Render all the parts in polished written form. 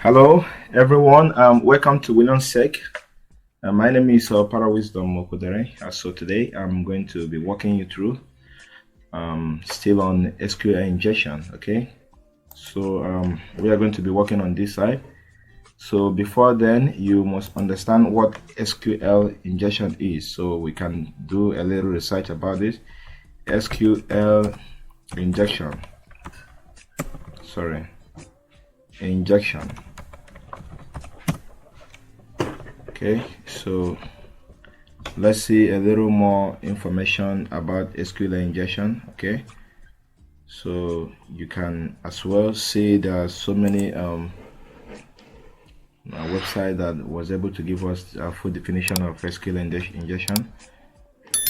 Hello, everyone. Welcome to WinonSec. My name is Parawisdom Mokodere. So today I'm going to be walking you through still on SQL injection. Okay, so we are going to be working on this side. So before then, you must understand what SQL injection is, so we can do a little research about this. SQL injection. Injection. Okay, so let's see a little more information about SQL injection. Okay, so you can as well see there are so many website that was able to give us a full definition of SQL injection.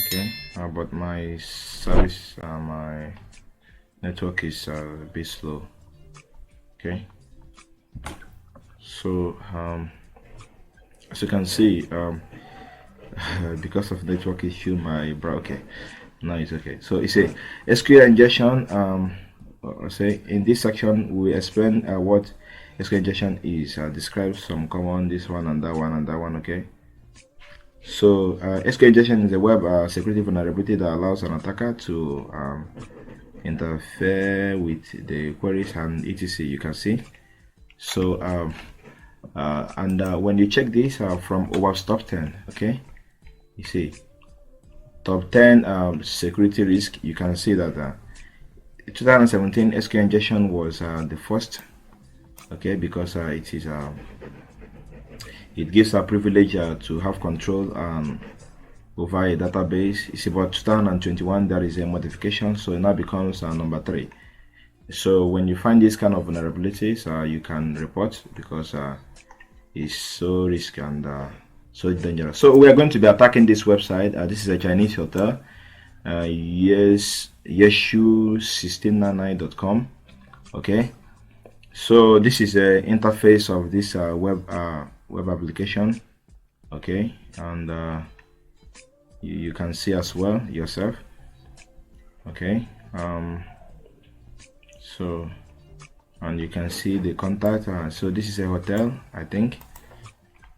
Okay, but my service, my network is a bit slow. Okay, so as you can see, because of network issue, my browser. Okay, now it's okay. So it's a SQL injection. Say in this section we explain what SQL injection is. Describe some common this one and that one and that one. Okay. So SQL injection is a web security vulnerability that allows an attacker to interfere with the queries and etc. You can see. So when you check this from OWASP top 10, okay, you see top 10 security risk. You can see that 2017 SQL injection was the first, okay, because it gives a privilege to have control over a database. It's about 2021 there is a modification, so it now becomes number 3. So when you find this kind of vulnerabilities, you can report because it's so risky and so dangerous. So we are going to be attacking this website. This is a Chinese hotel. Yeshu1699.com. Okay. So this is the interface of this web application. Okay, and you can see as well yourself. Okay. So, and you can see the contact. So this is a hotel, I think.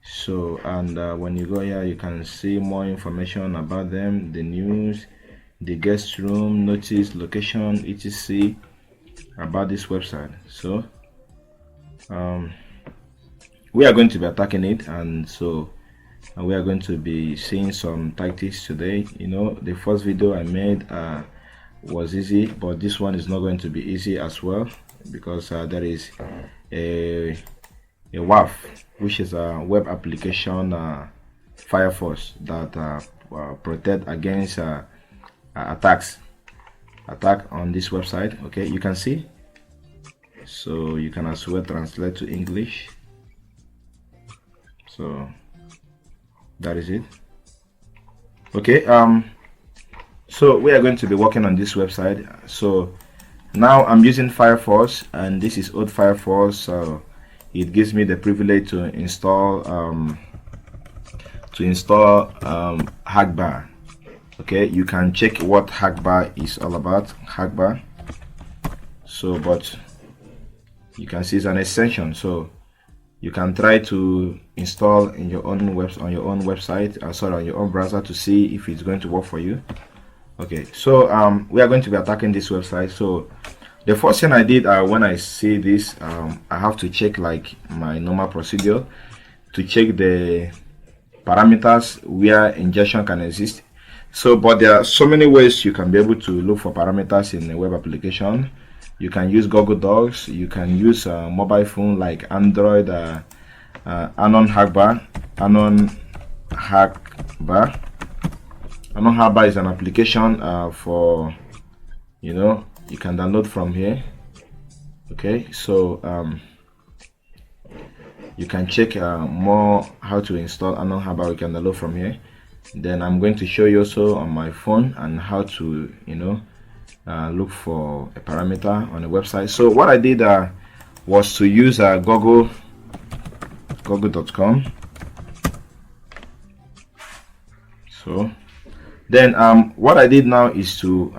So, and when you go here, you can see more information about them, the news, the guest room, notice, location, etc. about this website. So we are going to be attacking it, and so we are going to be seeing some tactics today. You know, the first video I made was easy, but this one is not going to be easy as well, because there is a WAF, which is a web application firewall that protect against attack on this website. Okay, you can see, so you can as well translate to English. So that is it. Okay, so we are going to be working on this website. So now I'm using Firefox, and this is old Firefox, so it gives me the privilege to install Hackbar. Okay, you can check what Hackbar is all about. Hackbar. So, but you can see it's an extension, so you can try to install in your own website, sorry, on your own browser, to see if it's going to work for you. Okay, so we are going to be attacking this website. So the first thing I did when I see this, I have to check like my normal procedure to check the parameters where injection can exist. So, but there are so many ways you can be able to look for parameters in a web application. You can use Google Docs, you can use a mobile phone like Android, Anon Hackbar. Anon Hackbar is an application for, you know, you can download from here. Okay, so you can check more how to install Anon Hackbar. You can download from here. Then I'm going to show you also on my phone and how to, you know, look for a parameter on a website. So what I did was to use google.com. So then what I did now is to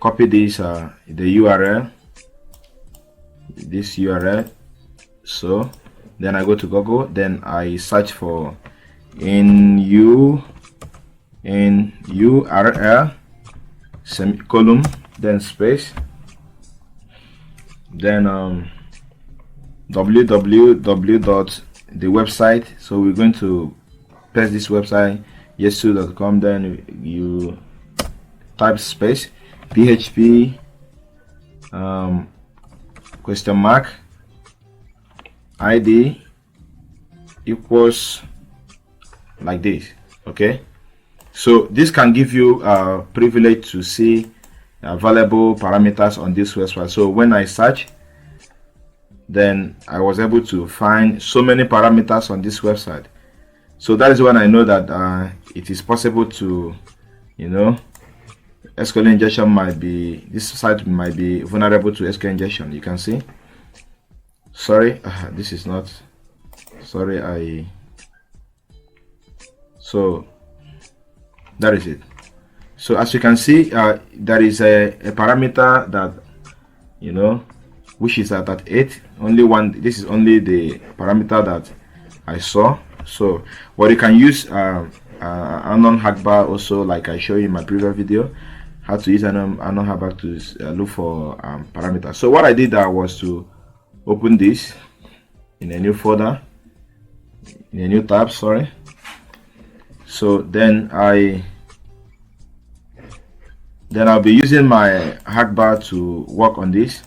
copy this the URL, So then I go to Google, then I search for in URL semicolon then space, then www dot the website. So we're going to paste this website, yes2.com, then you type space php question mark id equals like this. Okay, so this can give you privilege to see available parameters on this website. So when I search, then I was able to find so many parameters on this website. So that is when I know that it is possible to, you know, SQL injection might be, this site might be vulnerable to SQL injection. You can see, sorry, this is not, sorry, so that is it. So as you can see, there is a parameter that, you know, which is at 8, only one. This is only the parameter that I saw. So but you can use unknown hackbar also, like I showed you in my previous video, how to use unknown hackbar to look for parameters. So what I did was to open this in a new folder, in a new tab, sorry. So then I'll be using my hackbar to work on this,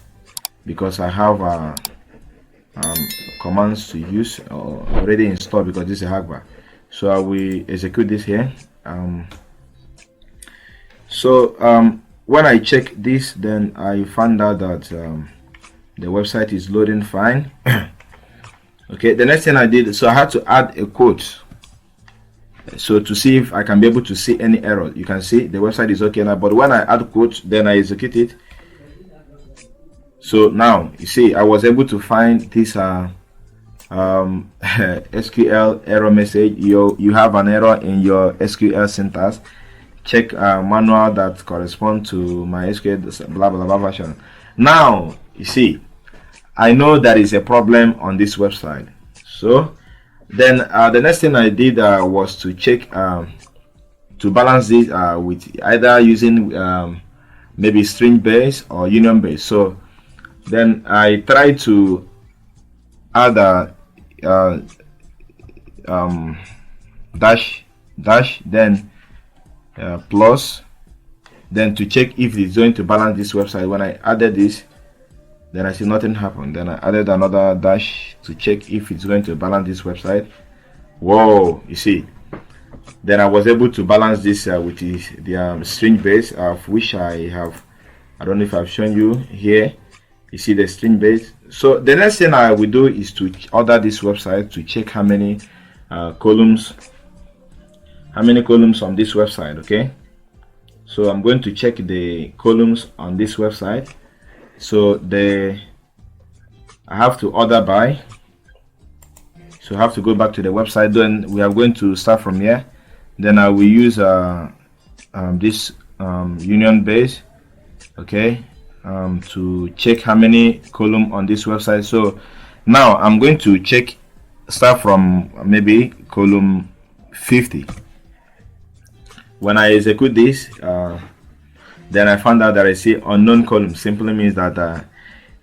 because I have commands to use already installed, because this is a hackbar. So I will execute this here. When I check this, then I found out that the website is loading fine. Okay, the next thing I did, so I had to add a quote, so to see if I can be able to see any error. You can see the website is okay now, but when I add quote, then I execute it. So now you see I was able to find this SQL error message. You have an error in your SQL syntax. Check manual that correspond to my SQL blah blah blah version. Now you see I know there is a problem on this website. So then the next thing I did was to check to balance this with either using maybe string base or union base. So then I try to add a dash then plus, then to check if it's going to balance this website. When I added this, then I see nothing happened. Then I added another dash to check if it's going to balance this website. Whoa, you see, then I was able to balance this with the string base, of which I don't know if I've shown you here. You see the string base. So the next thing I will do is to order this website to check how many columns on this website. Okay, so I'm going to check the columns on this website. So I have to order by, so I have to go back to the website. Then we are going to start from here. Then I will use this union base, okay, to check how many column on this website. So now I'm going to start from maybe column 50. When I execute this, then I found out that I see unknown column. Simply means that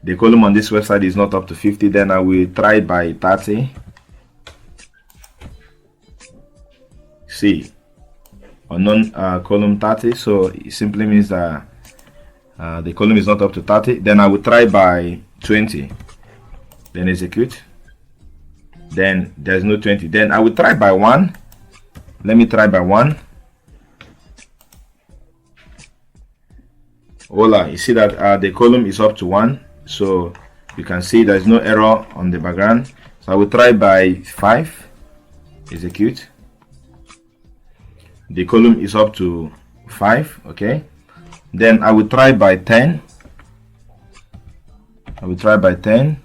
the column on this website is not up to 50. Then I will try by 30. See, unknown column 30. So it simply means that the column is not up to 30. Then I will try by 20. Then execute. Then there's no 20. Then I will try by 1. Let me try by 1. Voila, you see that the column is up to 1. So you can see there's no error on the background. So I will try by 5. Execute. The column is up to 5. Okay, then I will try by 10. I will try by 10.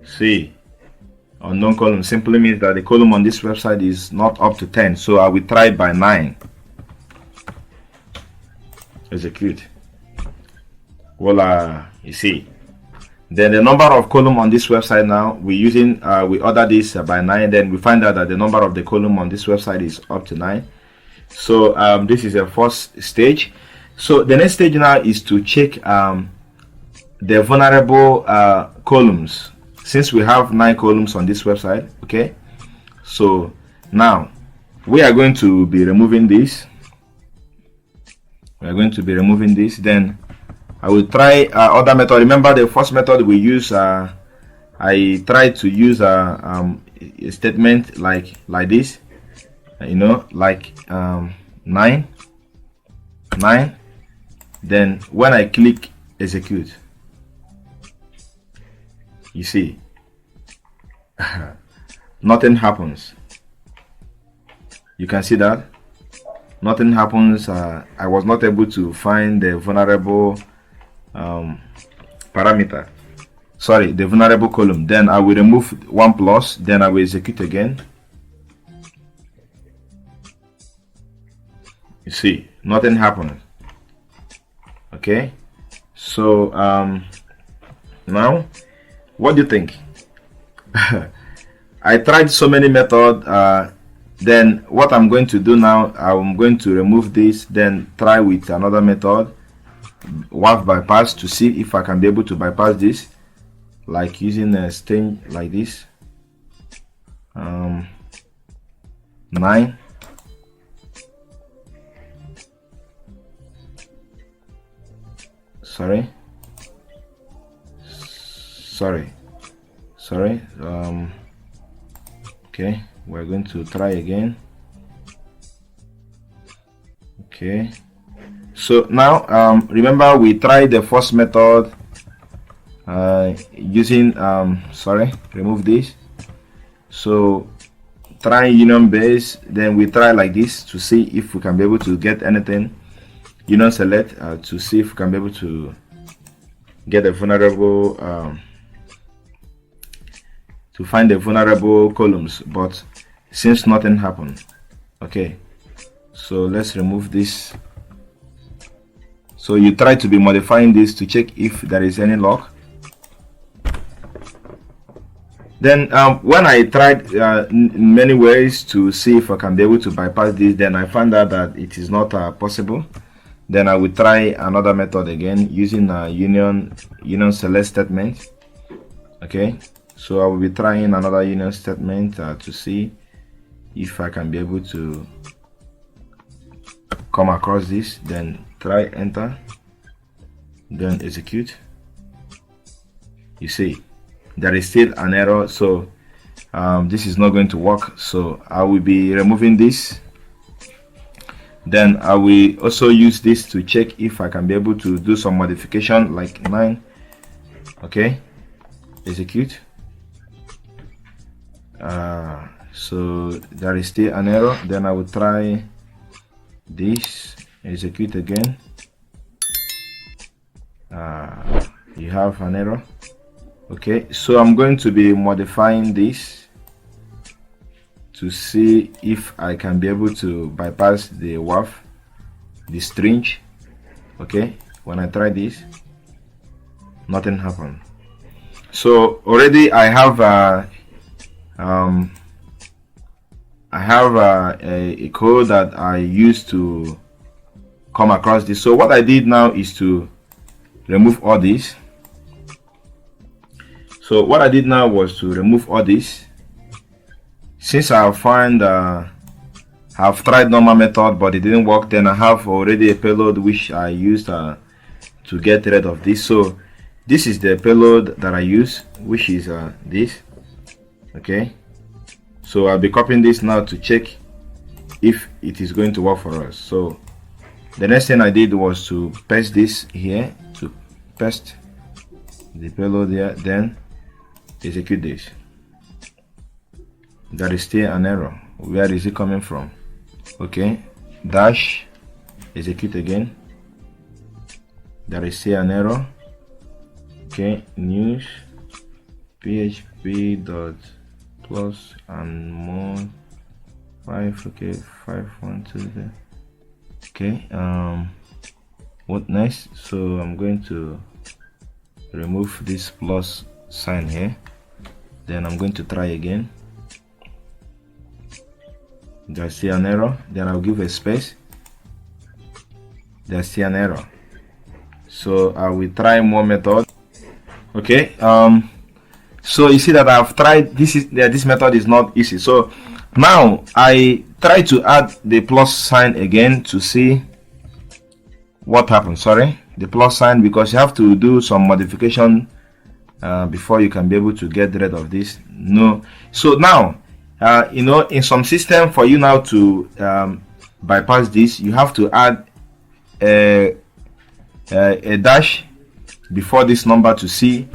See, unknown column simply means that the column on this website is not up to 10. So I will try by 9. Execute. voila, you see. Then the number of column on this website now, we using we order this by 9, then we find out that the number of the column on this website is up to 9. So this is a first stage. So the next stage now is to check the vulnerable columns, since we have 9 columns on this website. Okay, so now we are going to be removing this. Then I will try other method. Remember the first method we use, I tried to use a statement like this, you know, like 9. Then when I click execute, you see nothing happens. You can see that nothing happens. I was not able to find the vulnerable parameter, sorry, the vulnerable column. Then I will remove 1+, then I will execute again. You see, nothing happened. Okay, so now what do you think? I tried so many methods. Then what I'm going to do now, I'm going to remove this, then try with another method, WAF bypass, to see if I can be able to bypass this, like using a string like this. 9. Sorry. Okay, we're going to try again. Okay, so now remember we tried the first method using remove this. So try union base, then we try like this to see if we can be able to get anything. Union select to see if we can be able to get a vulnerable to find the vulnerable columns, but since nothing happened. Okay, so let's remove this. So you try to be modifying this to check if there is any lock. Then when I tried in many ways to see if I can be able to bypass this, then I found out that it is not possible. Then I will try another method again using a union select statement. Okay, so I will be trying another union statement to see if I can be able to come across this. Then try enter, then execute. You see there is still an error, so this is not going to work. So I will be removing this. Then I will also use this to check if I can be able to do some modification like 9. Okay, execute. So there is still an error. Then I will try this, execute again. You have an error. Okay, so I'm going to be modifying this to see if I can be able to bypass the WAF, the string. Okay, when I try this, nothing happened. So already I have a code that I used to come across this. So what I did now is to remove all this. So what I did now was to remove all this. Since I find I've tried normal method but it didn't work, then I have already a payload which I used to get rid of this. So this is the payload that I use, which is this. Okay, so I'll be copying this now to check if it is going to work for us. So the next thing I did was to paste this here, to paste the payload here, then execute this. There is still an error. Where is it coming from? Okay, dash, execute again. There is still an error. Okay, news php dot plus and more 5. Okay, 512. Okay, what next? So I'm going to remove this plus sign here. Then I'm going to try again. There's still an error. Then I'll give a space. There's still an error. So I will try more method. Okay. So you see that I've tried this method is not easy. So now I try to add the plus sign again to see what happens. Sorry, the plus sign, because you have to do some modification before you can be able to get rid of this. No. So now you know, in some system, for you now to bypass this, you have to add a dash before this number to see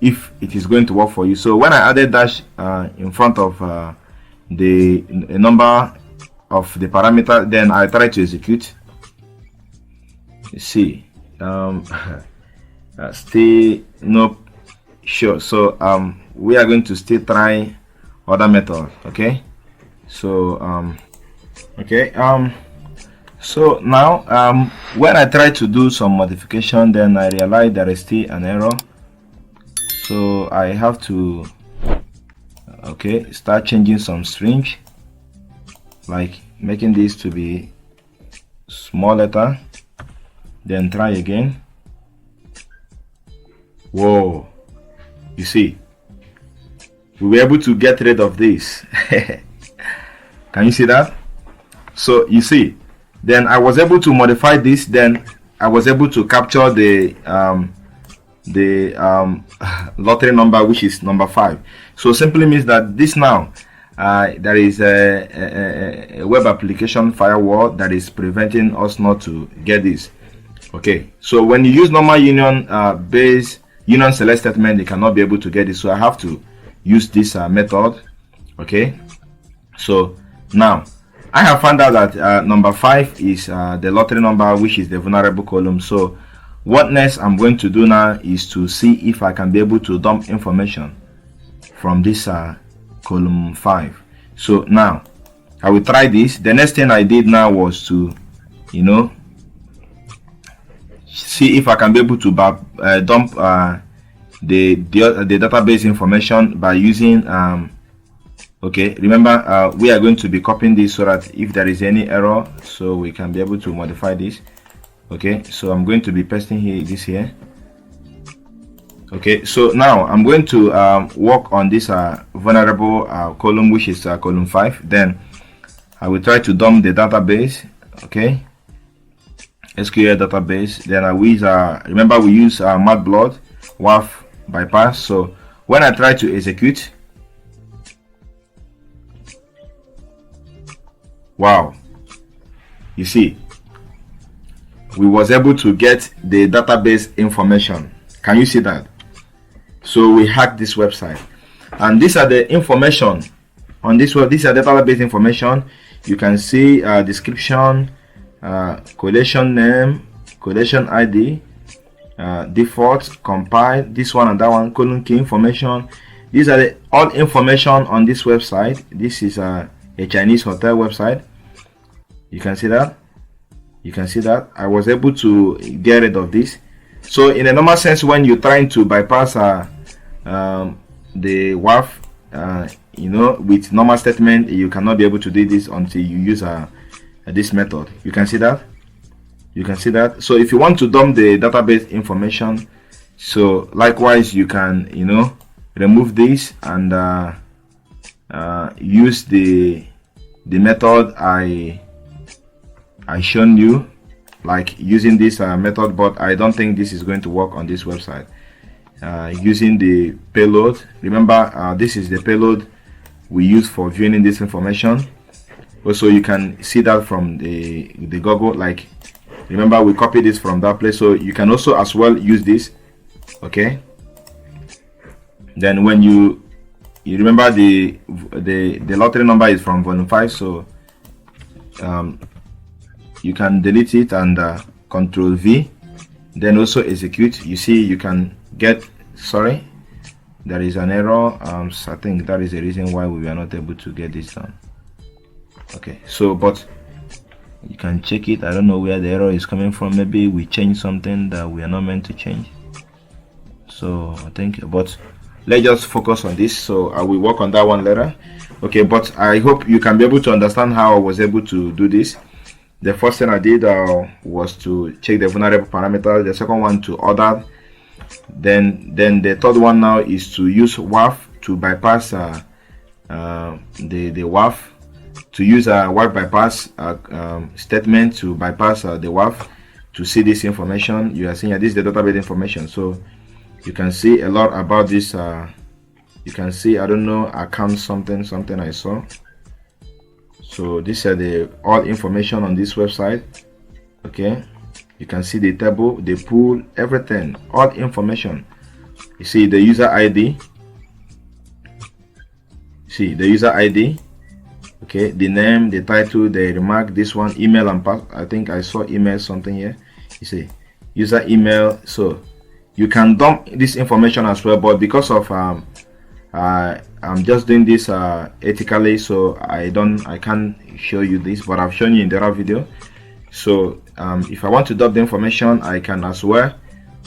if it is going to work for you. So when I added dash in front of the number of the parameter, then I try to execute. You see, still no sure. So we are going to still try other method. Okay, so so now when I try to do some modification, then I realize there is still an error. So I have to start changing some string, like making this to be small letter, then try again. Whoa, you see, we were able to get rid of this. Can you see that? So you see, then I was able to modify this, then I was able to capture the lottery number, which is number 5. So simply means that this now there is a web application firewall that is preventing us not to get this. Okay, so when you use normal union based union select statement, you cannot be able to get it. So I have to use this method. Okay, so now I have found out that number 5 is the lottery number, which is the vulnerable column. So what next I'm going to do now is to see if I can be able to dump information from this column 5. So now I will try this. The next thing I did now was to, you know, see if I can be able to dump the database information by using okay, remember we are going to be copying this so that if there is any error, so we can be able to modify this. Okay, so I'm going to be pasting this here. Okay, so now I'm going to work on this vulnerable column, which is column 5. Then I will try to dump the database. Okay, SQL database. Then I will use remember we use Matplotlib WAF bypass. So when I try to execute, wow, you see, we was able to get the database information. Can you see that? So we hacked this website, and these are the information on this web. These are the database information. You can see description, collection name, collection ID, default, compile, this one and that one, column key information. These are all information on this website. This is a Chinese hotel website. You can see that. You can see that I was able to get rid of this. So in a normal sense, when you're trying to bypass the WAF, you know, with normal statement, you cannot be able to do this until you use this method. You can see that. You can see that. So if you want to dump the database information, so likewise you can, you know, remove this and use the method I shown you, like using this method, but I don't think this is going to work on this website. Using the payload, remember this is the payload we use for viewing this information. Also you can see that from the Google, like remember we copied this from that place, so you can also as well use this. Okay, then when you remember the lottery number is from volume 5, so you can delete it and Control V, then also execute. You see, you can get, sorry, there is an error. I think that is the reason why we were not able to get this done. Okay, so but you can check it. I don't know where the error is coming from. Maybe we changed something that we are not meant to change. So I think, but let's just focus on this. So I will work on that one later. Okay, but I hope you can be able to understand how I was able to do this. The first thing I did was to check the vulnerable parameters. The second one to order. Then the third one now is to use WAF to bypass the WAF, to use a WAF bypass statement to bypass the WAF to see this information. You are seeing this is the database information, so you can see a lot about this. You can see, I don't know, account something I saw. So these are the all information on this website. Okay, you can see the table, the pool, everything, all information. You see the user ID. See the user ID. Okay, the name, the title, the remark, this one, email and password. I think I saw email something here. You see user email. So you can dump this information as well, but because of I'm just doing this ethically, so I can't show you this, but I've shown you in the other video. So if I want to dump the information, I can as well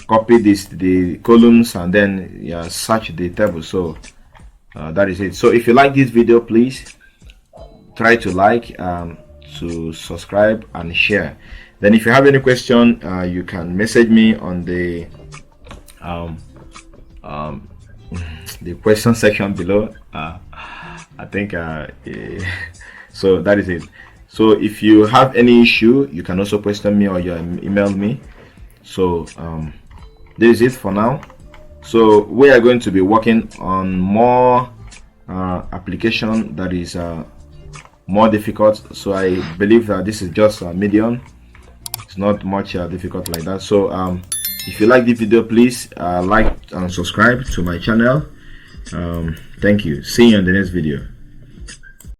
copy the columns and then search the table. So that is it. So if you like this video, please try to like, to subscribe and share. Then if you have any question, you can message me on the question section below. I think so that is it. So if you have any issue, you can also question me or you email me. So this is it for now. So we are going to be working on more application that is more difficult. So I believe that this is just a medium. It's not much difficult like that. So if you like the video, please like and subscribe to my channel. Thank you. See you in the next video.